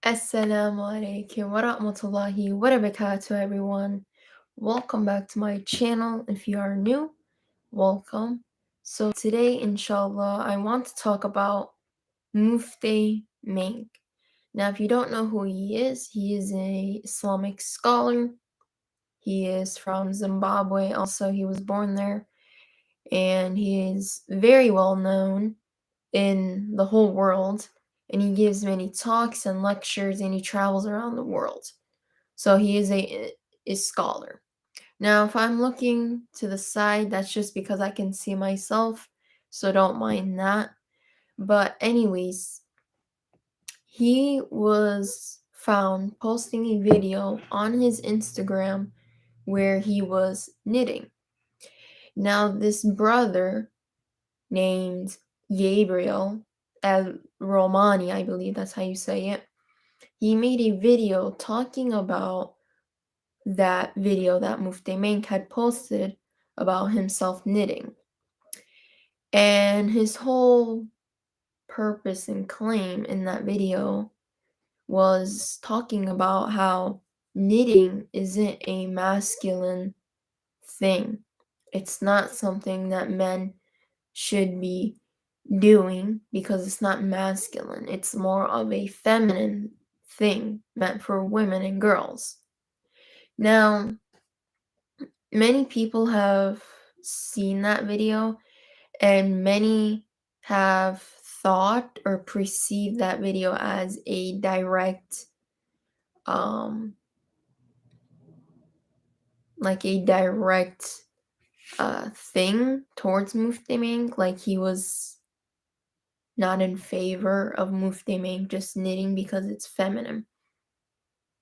Assalamu alaikum wa rahmatullahi wa barakatuh, everyone. Welcome back to my channel. If you are new, welcome. So today, inshallah, I want to talk about Mufti Menk. Now, if you don't know who he is a Islamic scholar. He is from Zimbabwe. Also, he was born there, and he is very well known in the whole world, and he gives many talks and lectures, and he travels around the world. So he is a scholar. Now, if I'm looking to the side, that's just because I can see myself, so don't mind that. But anyways, he was found posting a video on his Instagram where he was knitting. Now, this brother named Gabriel El Romani, I believe that's how you say it, he made a video talking about that video that Mufti Menk had posted about himself knitting. And his whole purpose and claim in that video was talking about how knitting isn't a masculine thing. It's not something that men should be doing because it's not masculine. It's more of a feminine thing meant for women and girls. Now, many people have seen that video, and many have thought or perceived that video as a direct um like a direct thing towards Mufti Menk, like he was not in favor of Mufti Menk just knitting because it's feminine.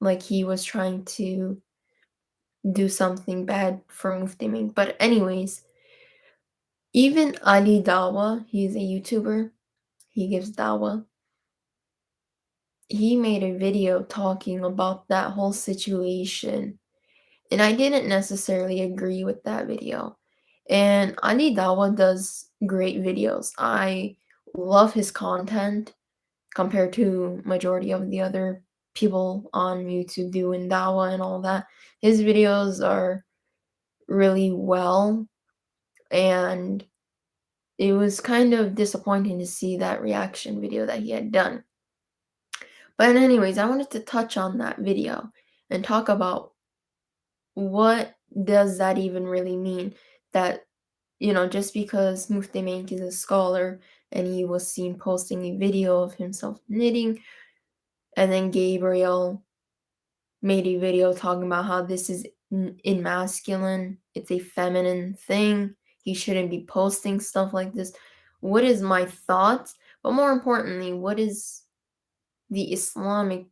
Like he was trying to do something bad for Mufti Menk. But anyways, even Ali Dawa, he's a YouTuber, he gives Dawa. He made a video talking about that whole situation, and I didn't necessarily agree with that video. And Ali Dawa does great videos. I love his content compared to majority of the other people on YouTube doing Dawa and all that. His videos are really well, and it was kind of disappointing to see that reaction video that he had done. But anyways, I wanted to touch on that video and talk about what does that even really mean, that just because Mufti Menk is a scholar and he was seen posting a video of himself knitting, and then Gabriel made a video talking about how this is in masculine, it's a feminine thing, he shouldn't be posting stuff like this. What is my thoughts? But more importantly, what is the Islamic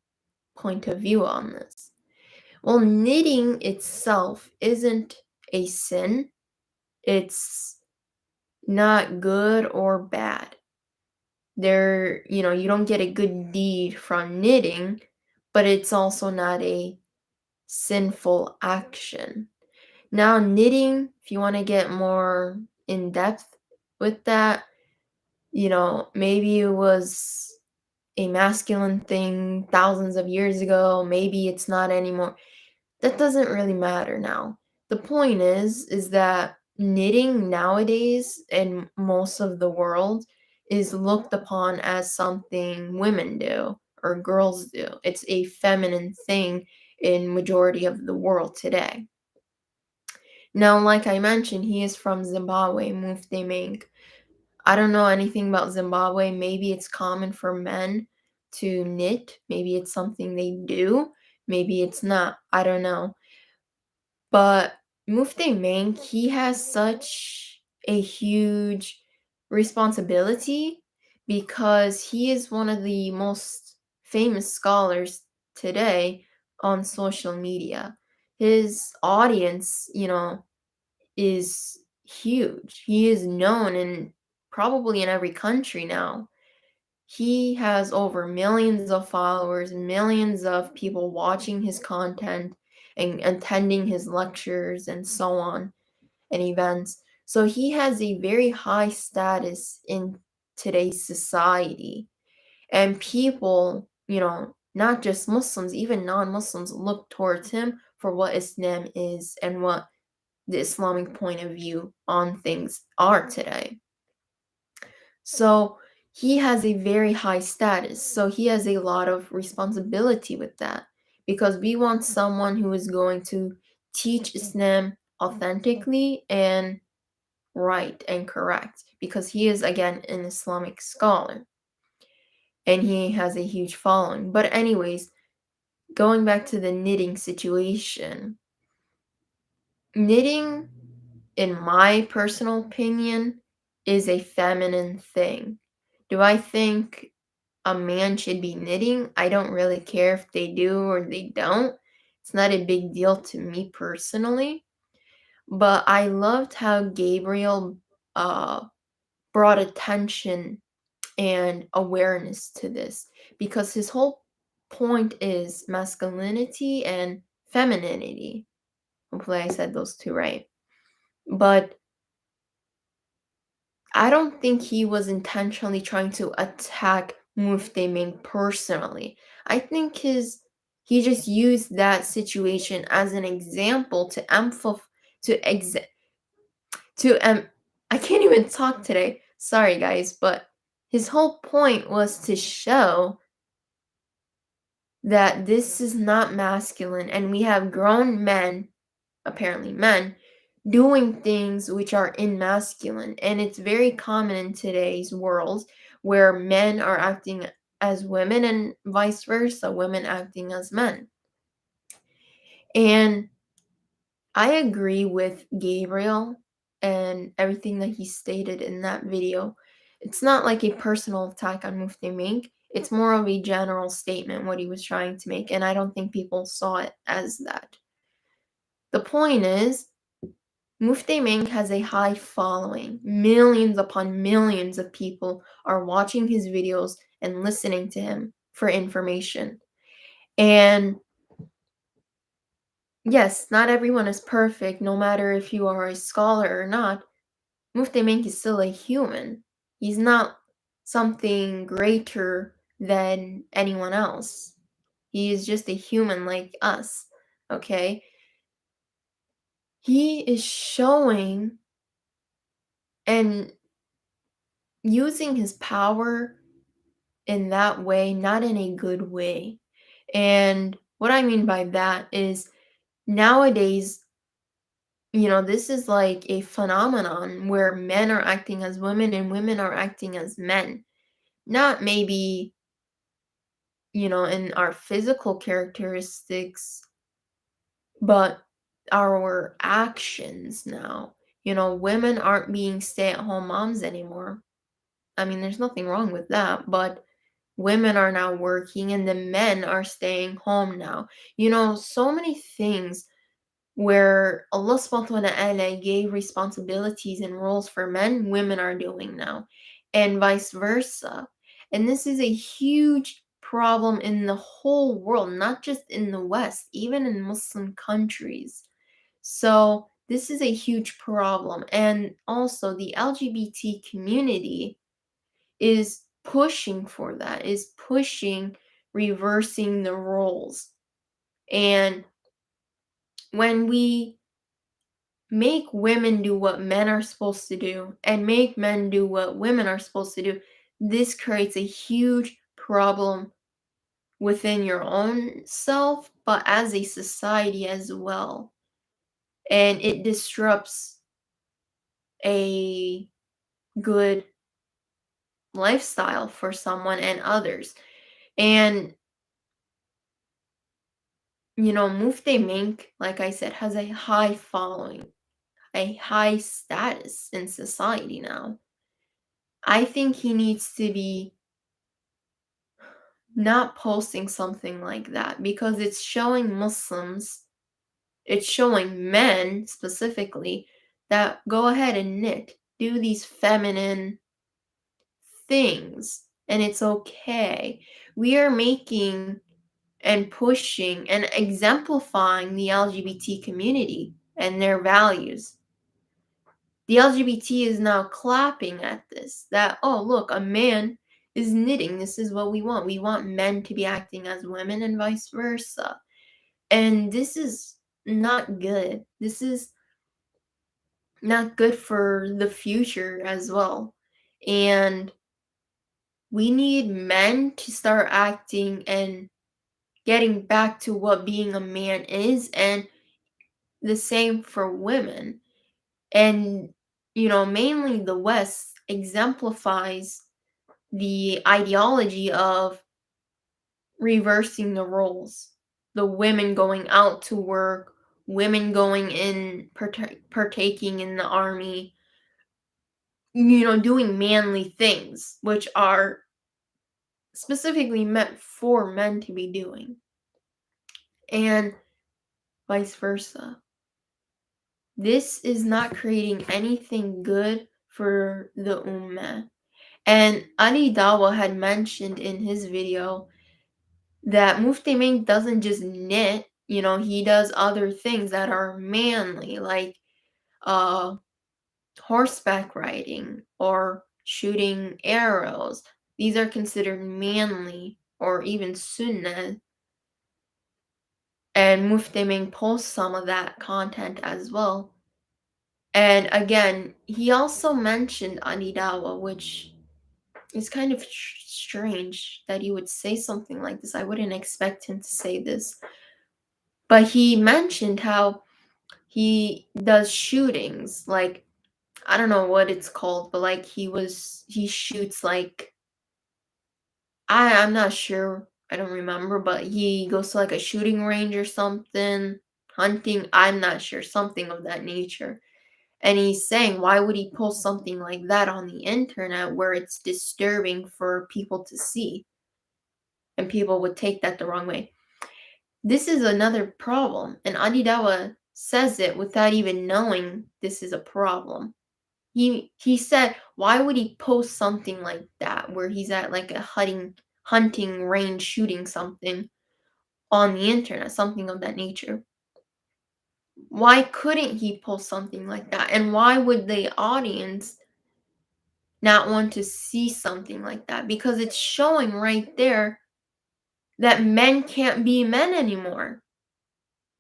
point of view on this? Well, knitting itself isn't a sin. It's not good or bad. You don't get a good deed from knitting, but it's also not a sinful action. Now, knitting, if you want to get more in depth with that, maybe it was a masculine thing thousands of years ago, maybe it's not anymore. That doesn't really matter now. The point is that knitting nowadays in most of the world is looked upon as something women do or girls do. It's a feminine thing in majority of the world today. Now, like I mentioned, he is from Zimbabwe, Mufti Menk. I don't know anything about Zimbabwe. Maybe it's common for men to knit. Maybe it's something they do. Maybe it's not. I don't know. But Mufti Menk, he has such a huge responsibility because he is one of the most famous scholars today on social media. His audience, is huge. He is known probably in every country now. He has over millions of followers, millions of people watching his content and attending his lectures and so on and events. So he has a very high status in today's society. And people, not just Muslims, even non-Muslims look towards him for what Islam is and what the Islamic point of view on things are today. So he has a very high status. So he has a lot of responsibility with that because we want someone who is going to teach Islam authentically and right and correct because he is, again, an Islamic scholar and he has a huge following. But, anyways, going back to the knitting situation, knitting, in my personal opinion, is a feminine thing. Do I think a man should be knitting? I don't really care if they do or they don't. It's not a big deal to me personally. But I loved how Gabriel uh, brought attention and awareness to this because his whole point is masculinity and femininity. Hopefully, I said those two right. But I don't think he was intentionally trying to attack Mufti Ming personally. I think he just used that situation as an example to to ex to I can't even talk today. Sorry guys, but his whole point was to show that this is not masculine and we have grown men, apparently men, doing things which are masculine. And it's very common in today's world where men are acting as women and vice versa, women acting as men. And I agree with Gabriel and everything that he stated in that video. It's not like a personal attack on Mufti Mink. It's more of a general statement what he was trying to make, and I don't think people saw it as that. The point is, Mufti Menk has a high following. Millions upon millions of people are watching his videos and listening to him for information. And yes, not everyone is perfect, no matter if you are a scholar or not. Mufti Menk is still a human. He's not something greater than anyone else. He is just a human like us, okay? He is showing and using his power in that way, not in a good way. And what I mean by that is nowadays, this is like a phenomenon where men are acting as women and women are acting as men. Not maybe, in our physical characteristics, but our actions now. Women aren't being stay at home moms anymore. I mean, there's nothing wrong with that, but women are now working and the men are staying home now. So many things where Allah subhanahu wa ta'ala gave responsibilities and roles for men, women are doing now, and vice versa. And this is a huge problem in the whole world, not just in the West, even in Muslim countries. So, this is a huge problem. And also, the LGBT community is pushing for that, is pushing reversing the roles. And when we make women do what men are supposed to do and make men do what women are supposed to do, this creates a huge problem within your own self, but as a society as well. And it disrupts a good lifestyle for someone and others. And Mufti Mink, like I said, has a high following, a high status in society now. I think he needs to be not posting something like that because it's showing Muslims, it's showing men specifically that go ahead and knit, do these feminine things, and it's okay. We are making and pushing and exemplifying the LGBT community and their values. The LGBT is now clapping at this that, oh, look, a man is knitting. This is what we want. We want men to be acting as women and vice versa. And this is not good. This is not good for the future as well. And we need men to start acting and getting back to what being a man is, and the same for women. And, mainly the West exemplifies the ideology of reversing the roles. The women going out to work, women going in, partaking in the army, doing manly things, which are specifically meant for men to be doing, and vice versa. This is not creating anything good for the Ummah. And Ali Dawa had mentioned in his video that Mufti Menk doesn't just knit, he does other things that are manly, like uh, horseback riding or shooting arrows. These are considered manly or even sunnah. And Mufti Menk posts some of that content as well. And again, he also mentioned Anidawa, which is kind of strange that he would say something like this. I wouldn't expect him to say this. But he mentioned how he does shootings, like, I don't know what it's called, but like he shoots, like, I'm not sure. I don't remember, but he goes to like a shooting range or something, hunting, I'm not sure, something of that nature. And he's saying, why would he post something like that on the internet where it's disturbing for people to see? And people would take that the wrong way. This is another problem. And Adidawa says it without even knowing this is a problem. He said, why would he post something like that where he's at like a hunting range shooting something on the internet, something of that nature? Why couldn't he post something like that? And why would the audience not want to see something like that? Because it's showing right there that men can't be men anymore.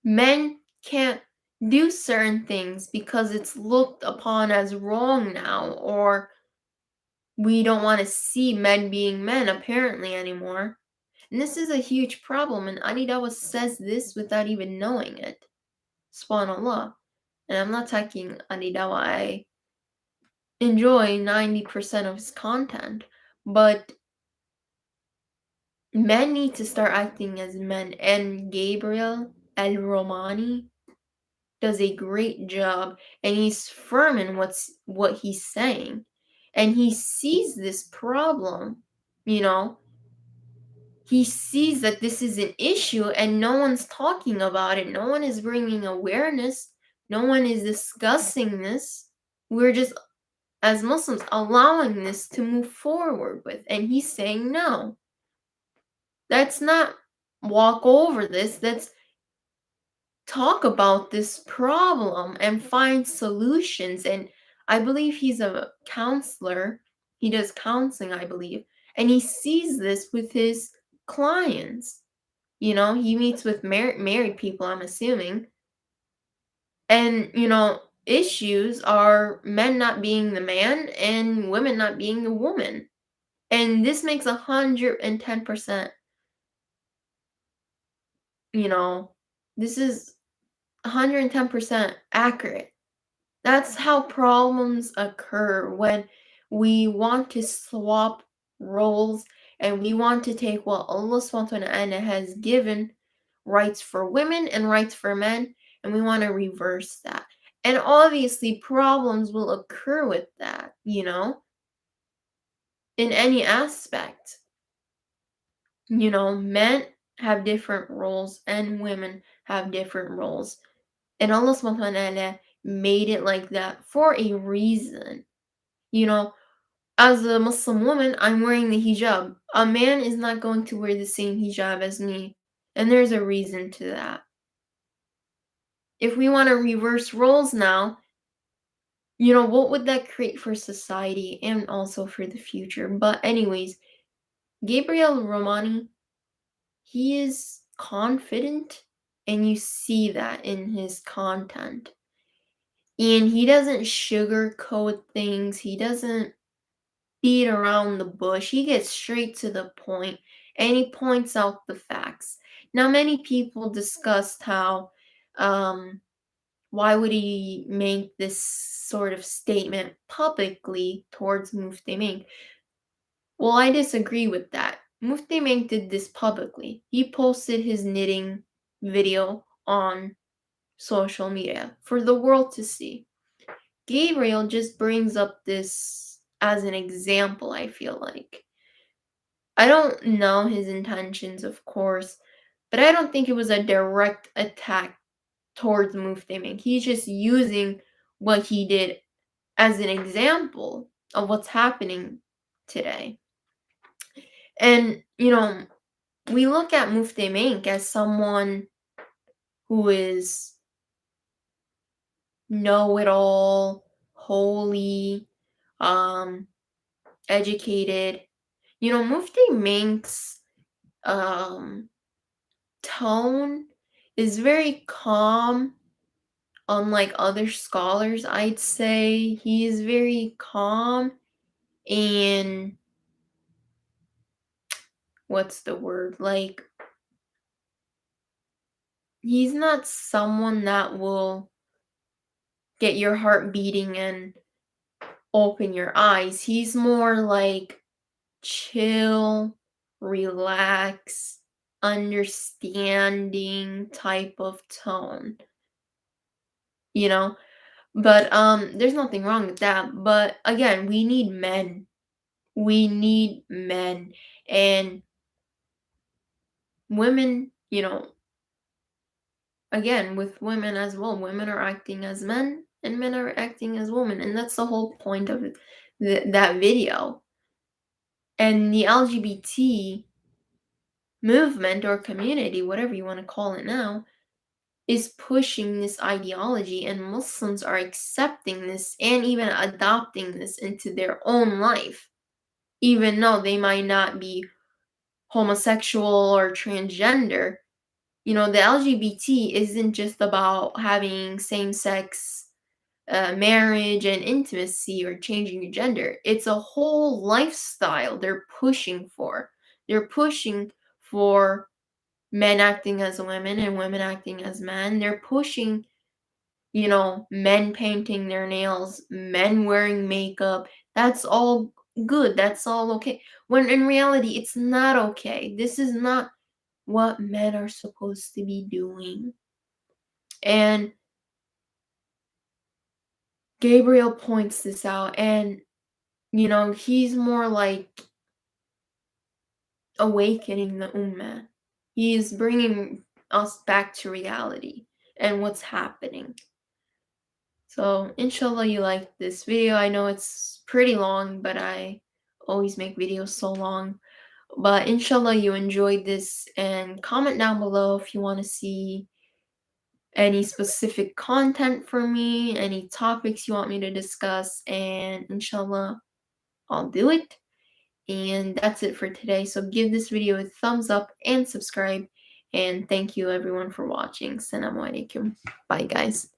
Men can't do certain things because it's looked upon as wrong now, or we don't want to see men being men apparently anymore. And this is a huge problem, and Anidawa says this without even knowing it. Subhanallah. And I'm not attacking Anidawa. I enjoy 90% of his content, but men need to start acting as men. And Gabriel El Romani does a great job, and he's firm in what he's saying. And he sees this problem, you know. He sees that this is an issue and no one's talking about it. No one is bringing awareness. No one is discussing this. We're just, as Muslims, allowing this to move forward with. And he's saying, no, let's not walk over this. Let's talk about this problem and find solutions. And I believe he's a counselor. He does counseling, I believe. And he sees this with his clients. He meets with married people, I'm assuming. And, issues are men not being the man and women not being the woman. And this makes 110%, you know, this is 110% accurate. That's how problems occur when we want to swap roles and we want to take what Allah subhanahu wa ta'ala has given, rights for women and rights for men, and we want to reverse that. And obviously problems will occur with that, in any aspect. Men have different roles and women have different roles. And Allah subhanahu wa ta'ala made it like that for a reason. As a Muslim woman, I'm wearing the hijab. A man is not going to wear the same hijab as me. And there's a reason to that. If we want to reverse roles now, what would that create for society and also for the future? But anyways, Gabriel Romani, he is confident, and you see that in his content. And he doesn't sugarcoat things, he doesn't beat around the bush. He gets straight to the point and he points out the facts. Now, many people discussed how, why would he make this sort of statement publicly towards Mufti Menk? Well, I disagree with that. Mufti Menk did this publicly. He posted his knitting video on social media for the world to see. Gabriel just brings up this as an example, I feel like. I don't know his intentions, of course, but I don't think it was a direct attack towards Mufti Menk. He's just using what he did as an example of what's happening today. And, we look at Mufti Menk as someone who is know-it-all, holy, educated. Mufti Menk's tone is very calm, unlike other scholars, I'd say. He is very calm and what's the word? Like, he's not someone that will get your heart beating and open your eyes. He's more like chill, relax, understanding type of tone, you know? But there's nothing wrong with that. But again, we need men. We need men. And women, again, with women as well, women are acting as men and men are acting as women. And that's the whole point of that video. And the LGBT movement or community, whatever you want to call it now, is pushing this ideology, and Muslims are accepting this and even adopting this into their own life, even though they might not be homosexual or transgender. The LGBT isn't just about having same-sex marriage and intimacy or changing your gender. It's a whole lifestyle they're pushing for. They're pushing for men acting as women and women acting as men. They're pushing, men painting their nails, men wearing makeup. That's all good. That's all okay. When in reality, it's not okay. This is not what men are supposed to be doing. And Gabriel points this out, and, he's more like awakening the ummah. He is bringing us back to reality and what's happening. So, inshallah, you liked this video. I know it's pretty long, but I always make videos so long. But inshallah, you enjoyed this, and comment down below if you want to see any specific content from me, any topics you want me to discuss, and inshallah, I'll do it. And that's it for today. So give this video a thumbs up and subscribe. And thank you everyone for watching. Assalamu alaikum. Bye guys.